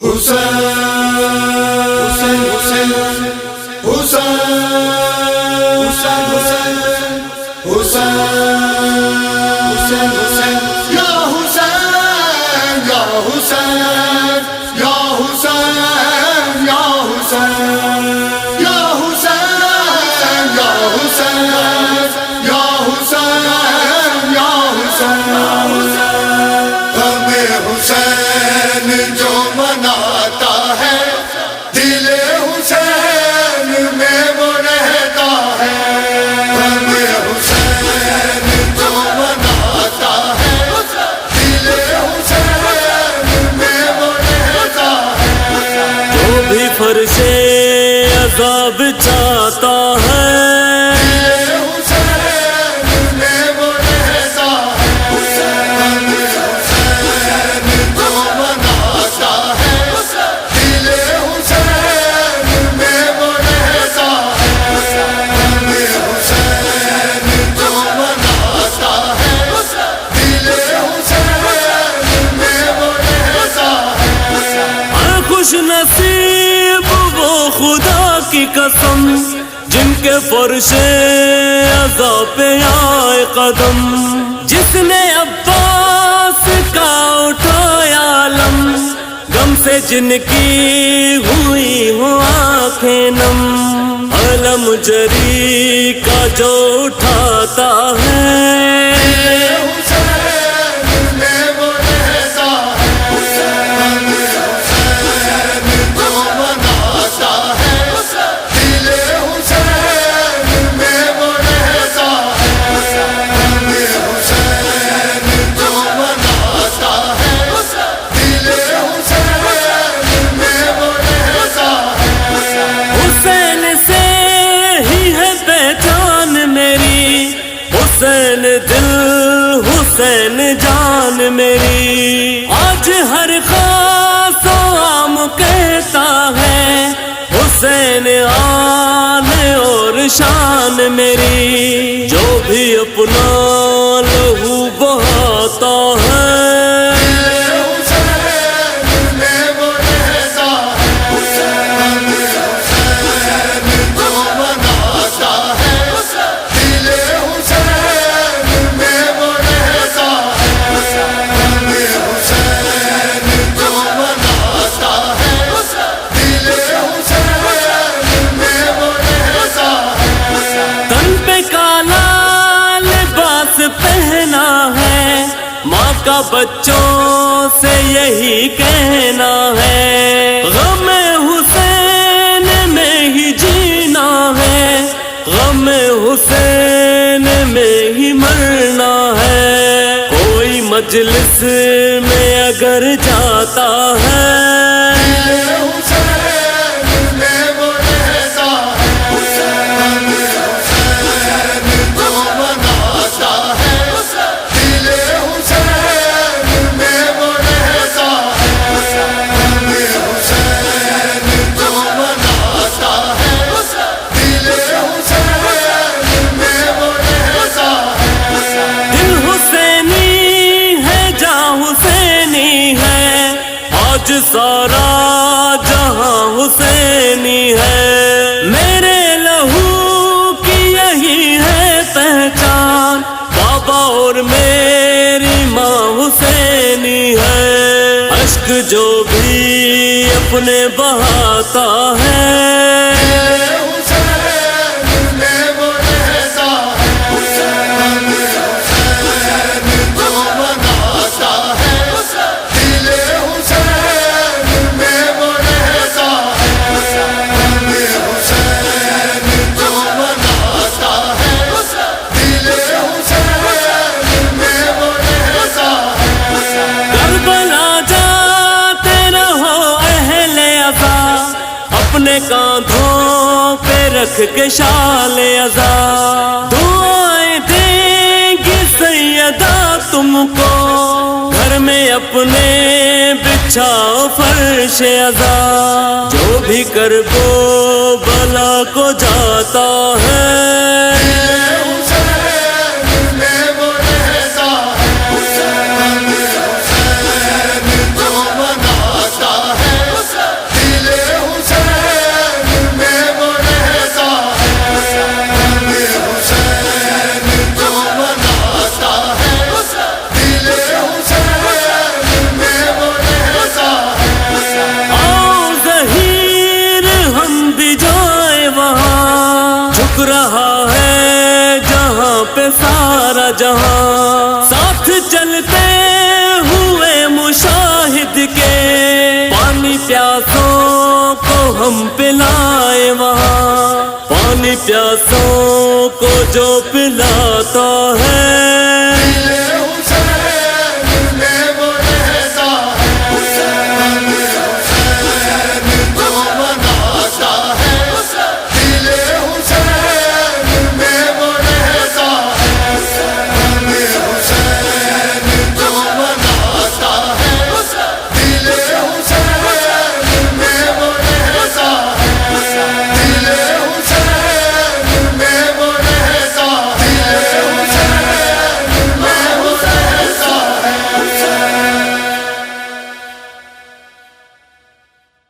حسین حسین حسین حسین حسین حسین حسین حسین یا حسین یا حسین یا حسین یا حسین یا حسین یا حسین یا حسین یا حسین ہمیں حسین جو مناتا ہے دل حسین میں وہ رہتا ہے ہمیں حسین جو مناتا ہے دل حسین میں وہ رہتا ہے جو بھی فرش عذاب چاہتا ہے خوش نصیب وہ خدا کی قسم جن کے فرش عذاب پہ آئے قدم جس نے عباس کا اٹھایا علم غم سے جن کی ہوئی ہو آنکھیں نم علم جری کا جو اٹھاتا ہے حسین دل حسین جان میری آج ہر خاص و عام کہتا ہے حسین آن اور شان میری جو بھی اپنا لہو بہاتا ہے پہنا ہے ماں کا بچوں سے یہی کہنا ہے غم حسین میں ہی جینا ہے غم حسین میں ہی مرنا ہے کوئی مجلس میں اگر جاتا ہے آج سارا جہاں حسینی ہے میرے لہو کی یہی ہے پہچان بابا اور میری ماں حسینی ہے اشک جو بھی اپنے بہاتا ہے اپنے کاندھوں پہ رکھ کے شال عزا دعائیں دیں گی سیدہ تم کو گھر میں اپنے بچھاؤ فرش عزا جو بھی کربو بلا کو جاتا ہے حسین جہاں ساتھ چلتے ہوئے مشاہد کے پانی پیاسوں کو ہم پلائے وہاں پانی پیاسوں کو جو پلاتا ہے